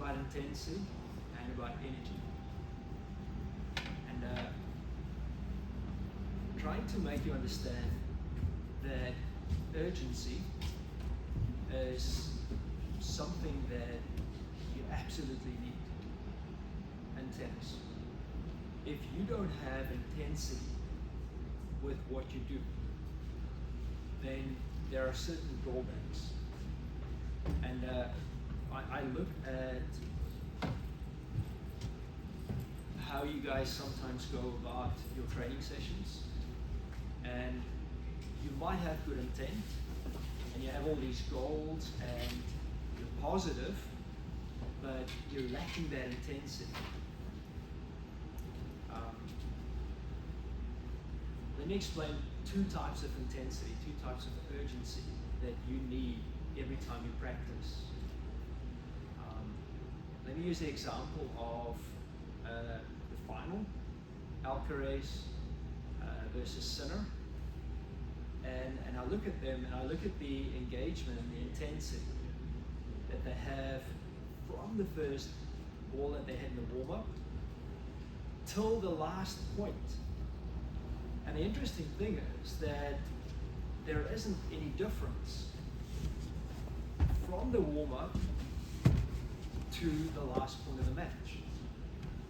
about intensity and about energy. And trying to make you understand that urgency is something that you absolutely need in tennis. If you don't have intensity with what you do, then there are certain drawbacks. And I look at how you guys sometimes go about your training sessions, and you might have good intent, and you have all these goals, and you're positive, but you're lacking that intensity. Let me explain two types of intensity, two types of urgency that you need every time you practice. Let me use the example of the final, Alcaraz versus Sinner. And I look at them, and I look at the engagement and the intensity that they have from the first ball that they hit in the warm-up till the last point. And the interesting thing is that there isn't any difference from the warm-up to the last point of the match.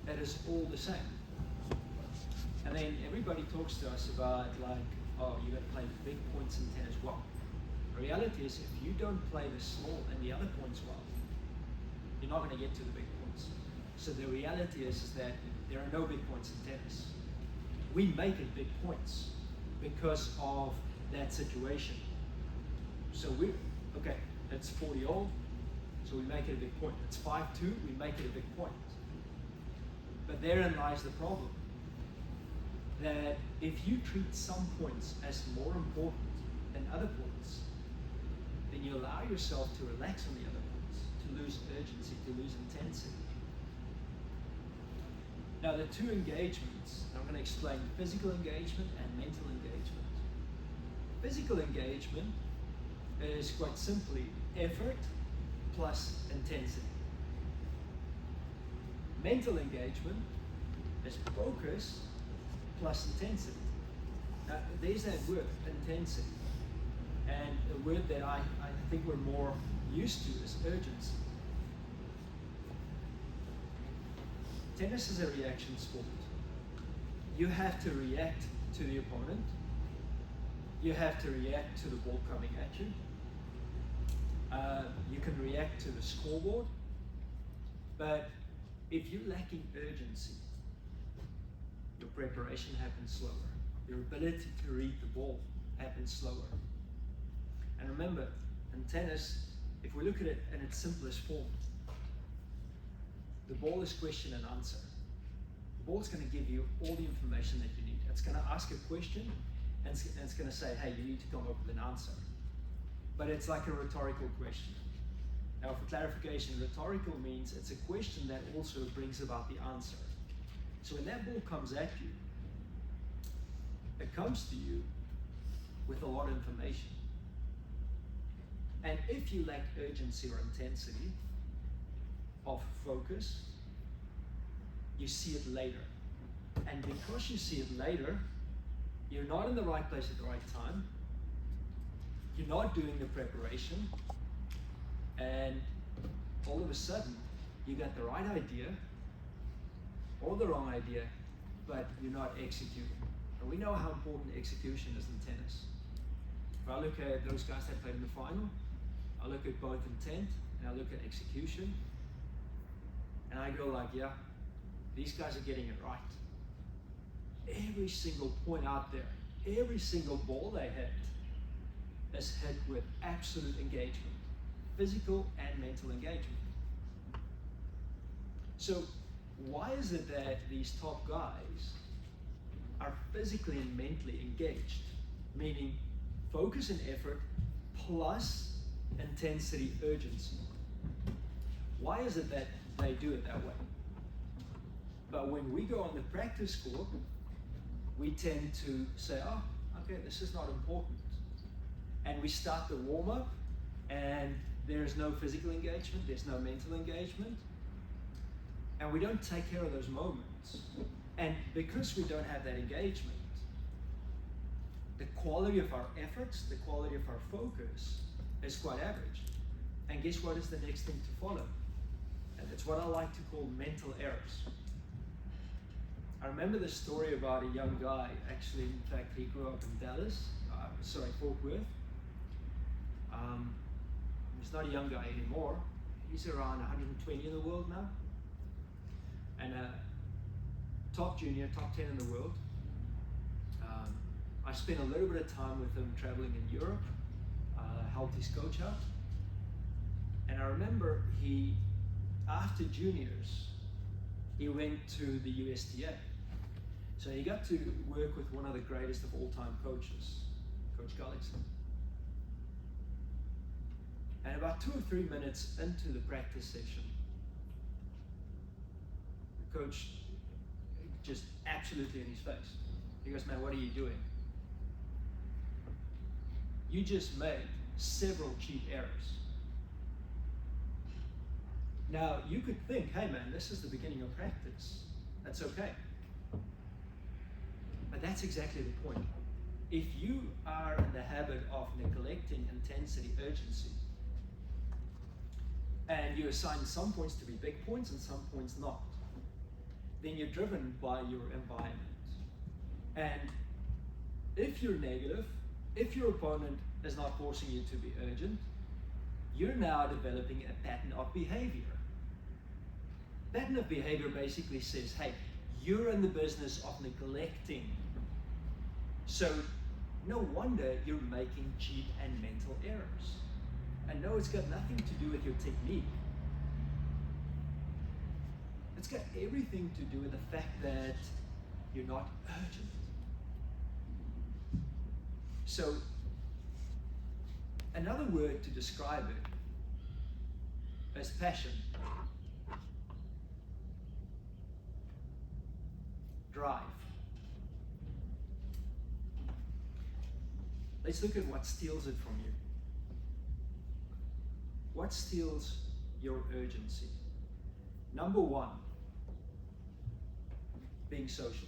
It is all the same. And then everybody talks to us about like, oh, you got to play the big points in tennis well. The reality is, if you don't play the small and the other points well, you're not going to get to the big points. So the reality is that there are no big points in tennis. We make it big points because of that situation. So okay, it's 40-all, so we make it a big point. It's 5-2, we make it a big point. But therein lies the problem, that if you treat some points as more important than other points, then you allow yourself to relax on the other points, to lose urgency, to lose intensity. Now the two engagements, I'm going to explain physical engagement and mental engagement. Physical engagement is quite simply effort plus intensity. Mental engagement is focus plus intensity. Now there's that word, intensity. And a word that I think we're more used to is urgency. Tennis is a reaction sport. You have to react to the opponent. You have to react to the ball coming at you. You can react to the scoreboard. But if you're lacking urgency, your preparation happens slower. Your ability to read the ball happens slower. And remember, in tennis, if we look at it in its simplest form, the ball is question and answer. The ball's going to give you all the information that you need. It's going to ask a question, and it's going to say, hey, you need to come up with an answer. But it's like a rhetorical question. Now, for clarification, rhetorical means it's a question that also brings about the answer. So when that ball comes at you, it comes to you with a lot of information. And if you lack urgency or intensity of focus, you see it later. And because you see it later, you're not in the right place at the right time, you're not doing the preparation, and all of a sudden, you got the right idea or the wrong idea, but you're not executing. And we know how important execution is in tennis. If I look at those guys that played in the final, I look at both intent and I look at execution, and I go like, yeah, these guys are getting it right. Every single point out there, every single ball they hit is hit with absolute engagement, physical and mental engagement. So why is it that these top guys are physically and mentally engaged, meaning focus and effort plus intensity, urgency? Why is it that they do it that way? But when we go on the practice court, we tend to say, oh, okay, this is not important. And we start the warm-up, and there's no physical engagement, there's no mental engagement, and we don't take care of those moments. And because we don't have that engagement, the quality of our efforts, the quality of our focus is quite average. And guess what is the next thing to follow? And it's what I like to call mental errors. I remember the story about a young guy, actually, in fact, he grew up in Fort Worth. He's not a young guy anymore. He's around 120 in the world now. And top junior, top 10 in the world. I spent a little bit of time with him traveling in Europe, helped his coach out. And I remember after juniors, he went to the USTA. So he got to work with one of the greatest of all time coaches, Coach Gullickson. And about 2 or 3 minutes into the practice session, the coach just absolutely in his face. He goes, "Man, what are you doing? You just made several cheap errors." Now, you could think, hey man, this is the beginning of practice. That's okay. But that's exactly the point. If you are in the habit of neglecting intensity, urgency, and you assign some points to be big points and some points not, then you're driven by your environment. And if you're negative, if your opponent is not forcing you to be urgent, you're now developing a pattern of behavior. Pattern of behavior basically says, hey, you're in the business of neglecting. So no wonder you're making cheap and mental errors. And no, it's got nothing to do with your technique. It's got everything to do with the fact that you're not urgent. So another word to describe it is passion. Drive. Let's look at what steals it from you. What steals your urgency? Number one, being social.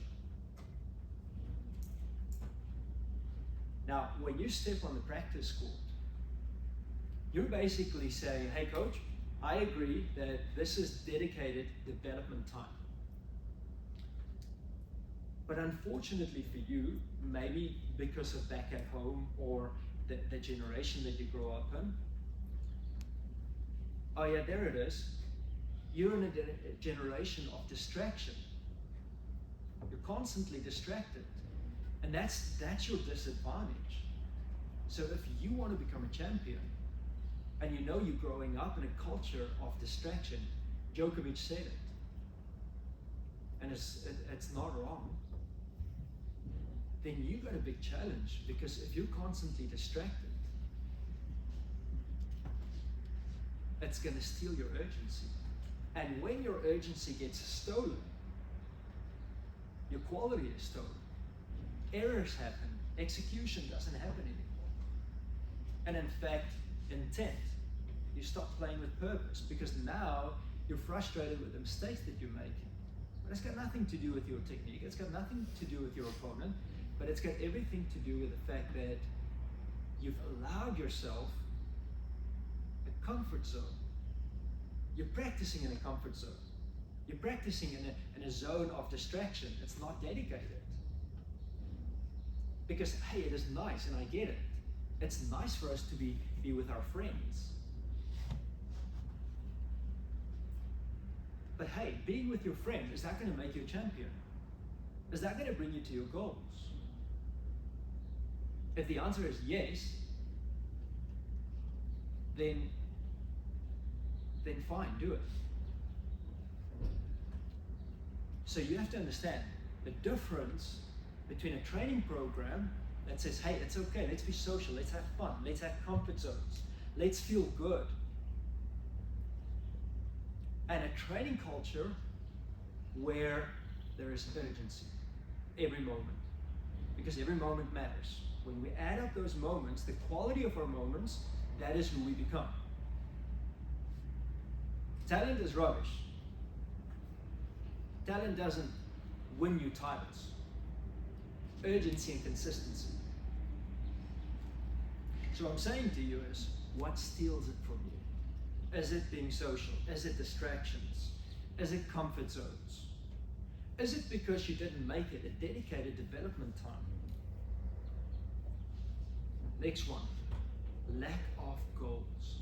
Now, when you step on the practice court, you're basically saying, hey coach, I agree that this is dedicated development time. But unfortunately for you, maybe because of back at home or the generation that you grow up in, oh yeah, there it is. You're in a generation of distraction. You're constantly distracted. And that's your disadvantage. So if you want to become a champion, and you know you're growing up in a culture of distraction, Djokovic said it. And it's not wrong. Then you got a big challenge, because if you're constantly distracted, it's going to steal your urgency. And when your urgency gets stolen, your quality is stolen. Errors happen. Execution doesn't happen anymore. And in fact, intent. You stop playing with purpose, because now you're frustrated with the mistakes that you're making. But it's got nothing to do with your technique. It's got nothing to do with your opponent. But it's got everything to do with the fact that you've allowed yourself a comfort zone. You're practicing in a comfort zone. You're practicing in a zone of distraction. It's not dedicated. Because, hey, it is nice, and I get it. It's nice for us to be with our friends. But hey, being with your friend, is that going to make you a champion? Is that going to bring you to your goals? If the answer is yes, then fine, do it. So you have to understand the difference between a training program that says, hey, it's okay, let's be social, let's have fun, let's have comfort zones, let's feel good, and a training culture where there is urgency every moment, because every moment matters. When we add up those moments, the quality of our moments, that is who we become. Talent is rubbish. Talent doesn't win you titles. Urgency and consistency. So what I'm saying to you is, what steals it from you? Is it being social? Is it distractions? Is it comfort zones? Is it because you didn't make it a dedicated development time? Next one, lack of goals.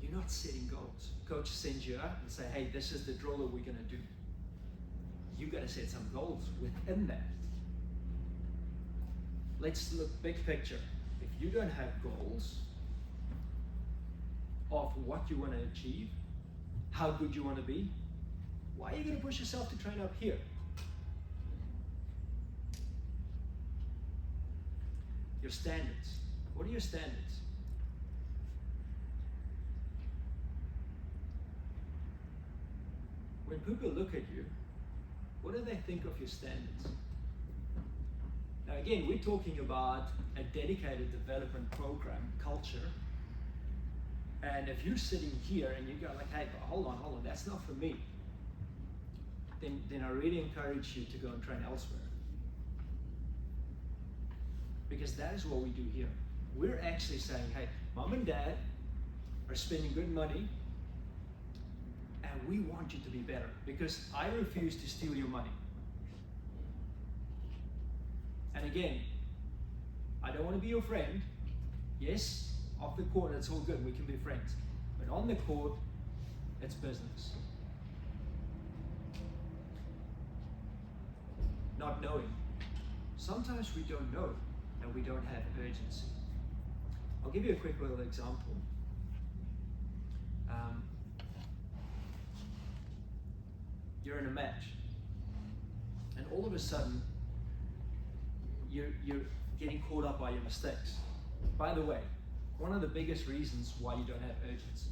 You're not setting goals. Coach sends you out and say, hey, this is the drill that we're going to do. You got to set some goals within that. Let's look big picture. If you don't have goals of what you want to achieve, how good you want to be, why are you going to push yourself to train up here? Your standards. What are your standards? When people look at you, what do they think of your standards? Now again, we're talking about a dedicated development program, culture. And if you're sitting here and you go like, hey, hold on, that's not for me. Then I really encourage you to go and train elsewhere. Because that is what we do here. We're actually saying, hey, mom and dad are spending good money and we want you to be better because I refuse to steal your money. And again, I don't want to be your friend. Yes, off the court, it's all good. We can be friends. But on the court, it's business. Not knowing. Sometimes we don't know and we don't have urgency. I'll give you a quick little example. You're in a match and all of a sudden you're getting caught up by your mistakes. By the way, one of the biggest reasons why you don't have urgency,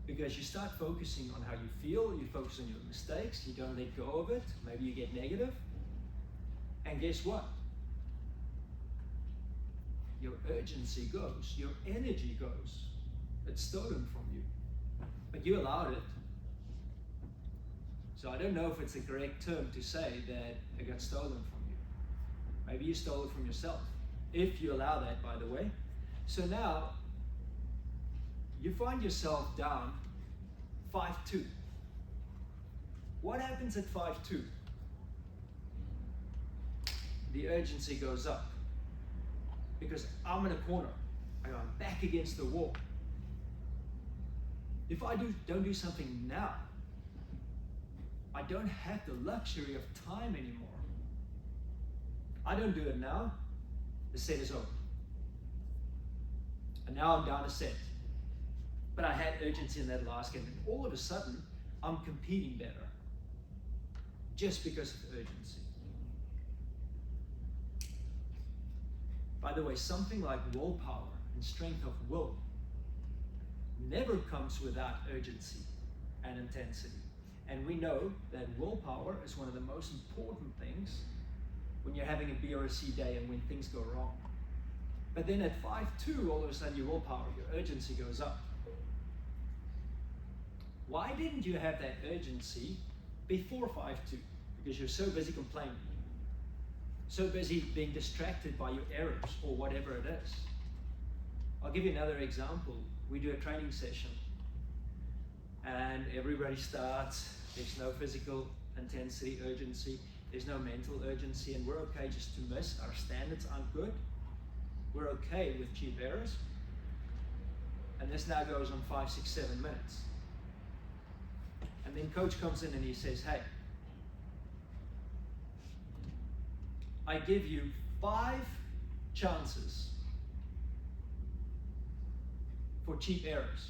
because you start focusing on how you feel, you focus on your mistakes, you don't let go of it, maybe you get negative, and guess what? Your urgency goes, your energy goes. It's stolen from you, but you allowed it. So I don't know if it's the correct term to say that it got stolen from you. Maybe you stole it from yourself, if you allow that, by the way. So now, you find yourself down 5-2. What happens at 5-2? The urgency goes up. Because I'm in a corner. I'm back against the wall. If I don't do something now, I don't have the luxury of time anymore. I don't do it now, the set is over. And now I'm down a set. But I had urgency in that last game, and all of a sudden, I'm competing better. Just because of urgency. By the way, something like willpower and strength of will never comes without urgency and intensity. And we know that willpower is one of the most important things when you're having a B or a C day and when things go wrong. But then at 5-2, all of a sudden your willpower, your urgency goes up. Why didn't you have that urgency before 5-2? Because you're so busy complaining. So busy being distracted by your errors or whatever it is. I'll give you another example. We do a training session and everybody starts. There's no physical intensity, urgency. There's no mental urgency, and we're okay just to miss. Our standards aren't good. We're okay with cheap errors. And this now goes on 5, 6, 7 minutes. And then coach comes in and he says, hey, I give you 5 chances for cheap errors,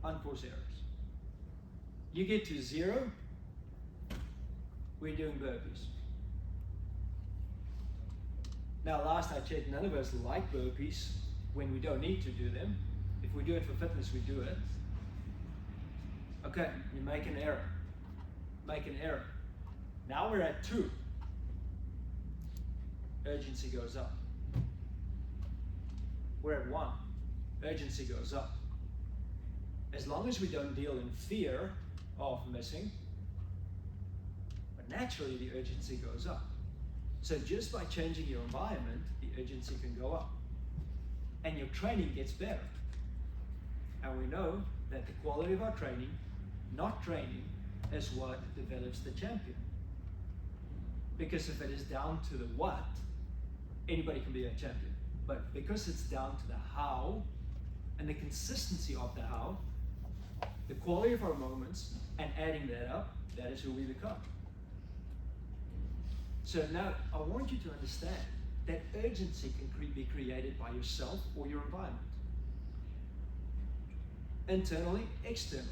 unforced errors. You get to 0, we're doing burpees. Now last I checked, none of us like burpees when we don't need to do them. If we do it for fitness, we do it. Okay, you make an error. Make an error. Now we're at 2. Urgency goes up. We're at 1. Urgency goes up. as long as we don't deal in fear of missing, but naturally the urgency goes up. So just by changing your environment, the urgency can go up. And your training gets better. And we know that the quality of our training, not training, is what develops the champion. Because if it is down to the what, anybody can be a champion. But because it's down to the how and the consistency of the how, the quality of our moments, and adding that up, that is who we become. So now I want you to understand that urgency can be created by yourself or your environment. Internally, externally.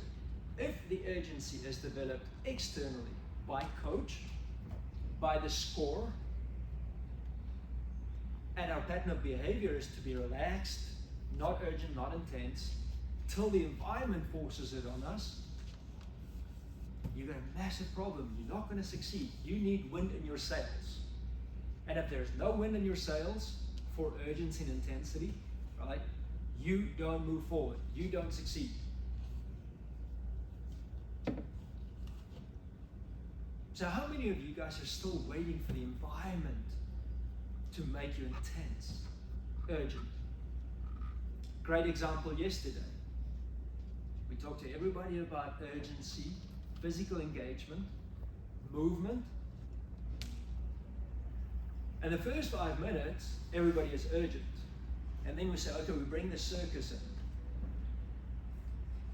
If the urgency is developed externally by coach, by the score, and our pattern of behavior is to be relaxed, not urgent, not intense, till the environment forces it on us, you've got a massive problem. You're not going to succeed. You need wind in your sails. And if there's no wind in your sails for urgency and intensity, right, you don't move forward. You don't succeed. So how many of you guys are still waiting for the environment to make you intense, urgent? Great example yesterday. We talked to everybody about urgency, physical engagement, movement. And the first 5 minutes, everybody is urgent. And then we say, okay, we bring the circus in.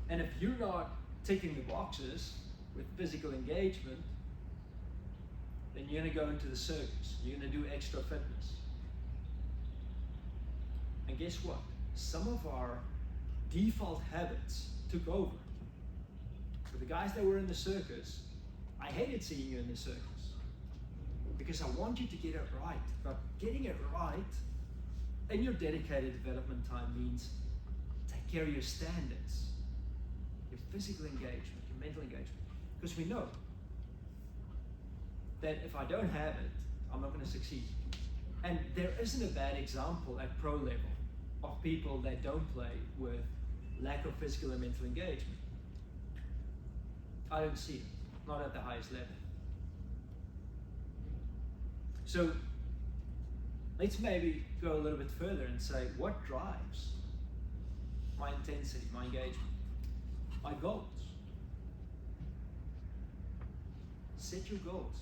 And if you're not ticking the boxes with physical engagement, then you're going to go into the circus. You're going to do extra fitness. And guess what? Some of our default habits took over. For the guys that were in the circus, I hated seeing you in the circus because I want you to get it right. But getting it right in your dedicated development time means take care of your standards, your physical engagement, your mental engagement. Because we know that if I don't have it, I'm not going to succeed. And there isn't a bad example at pro level of people that don't play with lack of physical and mental engagement. I don't see it, not at the highest level. So let's maybe go a little bit further and say, what drives my intensity, my engagement, my goals? Set your goals.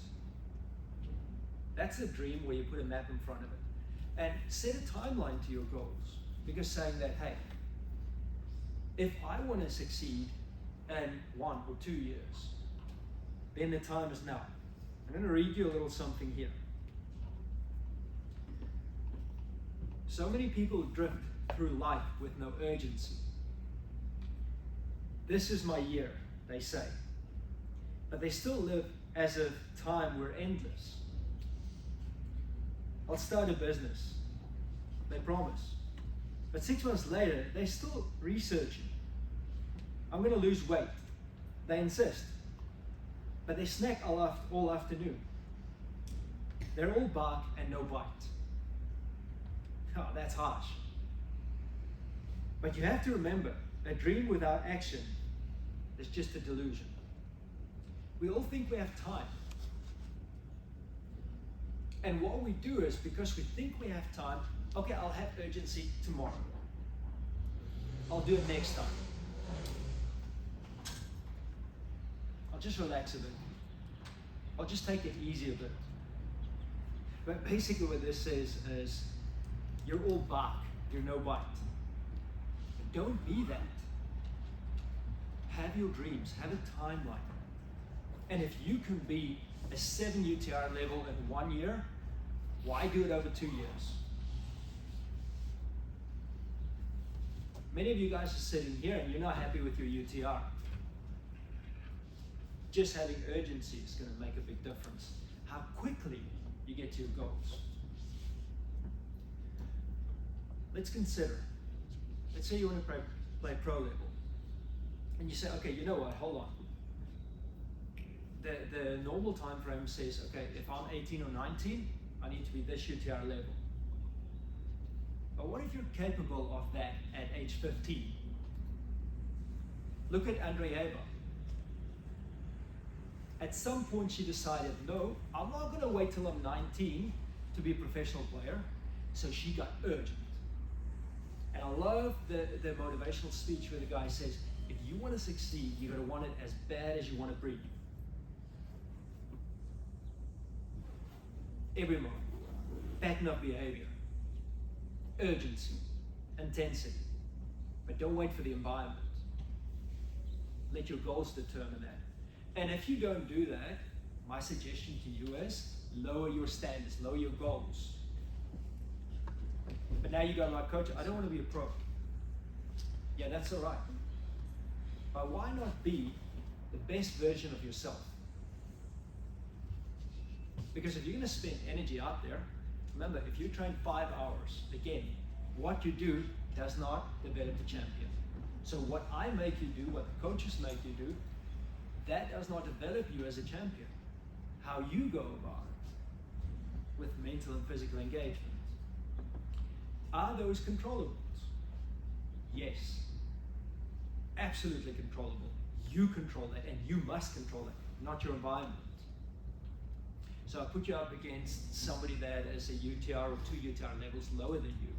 That's a dream where you put a map in front of it. And set a timeline to your goals. Because saying that, hey, if I want to succeed in 1 or 2 years, then the time is now. I'm going to read you a little something here. So many people drift through life with no urgency. This is my year, they say. But they still live as if time were endless. I'll start a business, they promise. But 6 months later, they're still researching. I'm going to lose weight, they insist. But they snack all afternoon. They're all bark and no bite. Oh, that's harsh. But you have to remember, a dream without action is just a delusion. We all think we have time. And what we do is, because we think we have time, okay, I'll have urgency tomorrow. I'll do it next time. I'll just relax a bit. I'll just take it easy a bit. But basically what this says is, you're all bark, you're no bite. But don't be that. Have your dreams, have a timeline. And if you can be a 7 UTR level in 1 year, why do it over 2 years? Many of you guys are sitting here and you're not happy with your UTR. Just having urgency is going to make a big difference. How quickly you get to your goals. Let's consider. Let's say you want to play pro level. And you say, okay, you know what, hold on. The normal time frame says, okay, if I'm 18 or 19, I need to be this UTR level. But what if you're capable of that at age 15? Look at Andreeva. At some point she decided, no, I'm not going to wait till I'm 19 to be a professional player. So she got urgent. And I love the motivational speech where the guy says, if you want to succeed, you're going to want it as bad as you want to breathe. Every moment. Pattern of behavior. Urgency. Intensity. But don't wait for the environment. Let your goals determine that. And if you don't do that, my suggestion to you is lower your standards, lower your goals. But now you go like, coach, I don't want to be a pro. Yeah, that's all right. But why not be the best version of yourself? Because if you're going to spend energy out there, remember, if you train 5 hours, again, what you do does not develop the champion. So what I make you do, what the coaches make you do, that does not develop you as a champion. How you go about it with mental and physical engagement. Are those controllables? Yes. Absolutely controllable. You control that, and you must control that, not your environment. So I put you up against somebody that is a UTR or 2 UTR levels lower than you.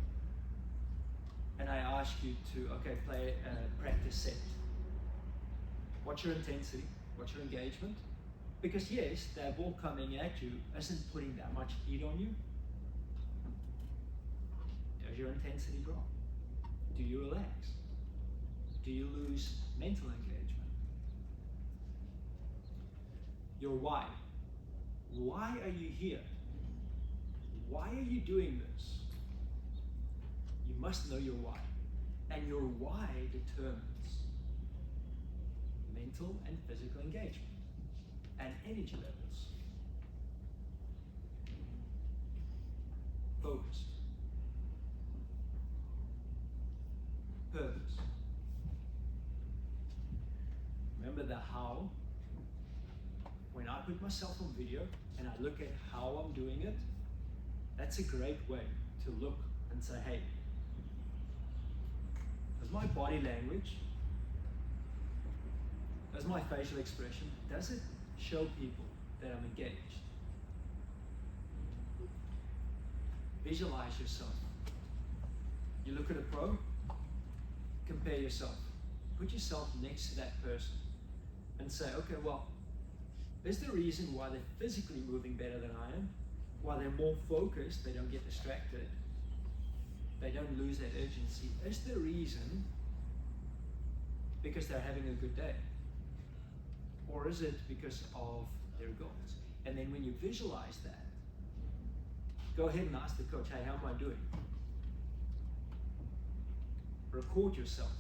And I ask you to, okay, play a practice set. What's your intensity? What's your engagement? Because yes, that ball coming at you isn't putting that much heat on you. Does your intensity drop? Do you relax? Do you lose mental engagement? Your why. Why are you here? Why are you doing this? You must know your why. And your why determines mental and physical engagement and energy levels. Focus. Purpose. Remember the how. When I put myself on video and I look at how I'm doing it, that's a great way to look and say, hey, does my body language, does my facial expression, does it show people that I'm engaged? Visualize yourself. You look at a pro, compare yourself. Put yourself next to that person and say, okay, well, is the reason why they're physically moving better than I am, why they're more focused, they don't get distracted, they don't lose that urgency, is the reason because they're having a good day? Or is it because of their goals? And then when you visualize that, go ahead and ask the coach, hey, how am I doing? Record yourself.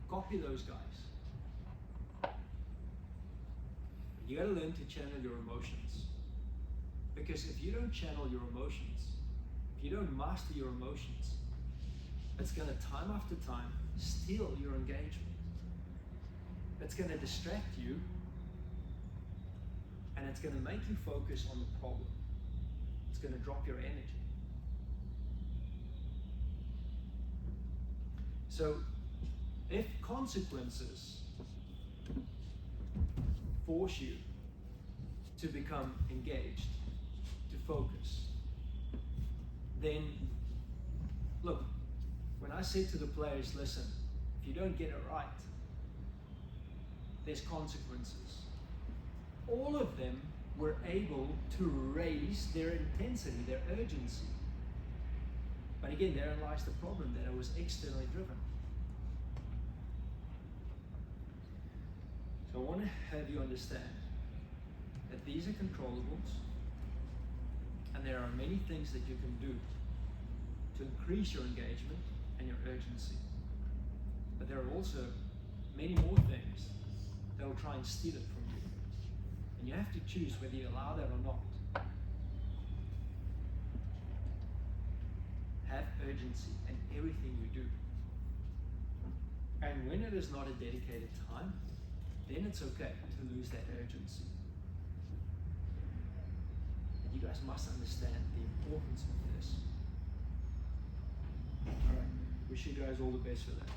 Copy those guys. You got to learn to channel your emotions. Because if you don't channel your emotions, if you don't master your emotions, it's going to time after time steal your engagement. It's going to distract you, and it's going to make you focus on the problem. It's going to drop your energy. So if consequences force you to become engaged, to focus, then look, when I said to the players, listen, if you don't get it right, there's consequences. All of them were able to raise their intensity, their urgency. But again, therein lies the problem, that it was externally driven. So I want to have you understand that these are controllables, and there are many things that you can do to increase your engagement and your urgency. But there are also many more things that will try and steal it from you. And you have to choose whether you allow that or not. Have urgency in everything you do. And when it is not a dedicated time, then it's okay to lose that urgency. And you guys must understand the importance of this. All right, wish you guys all the best for that.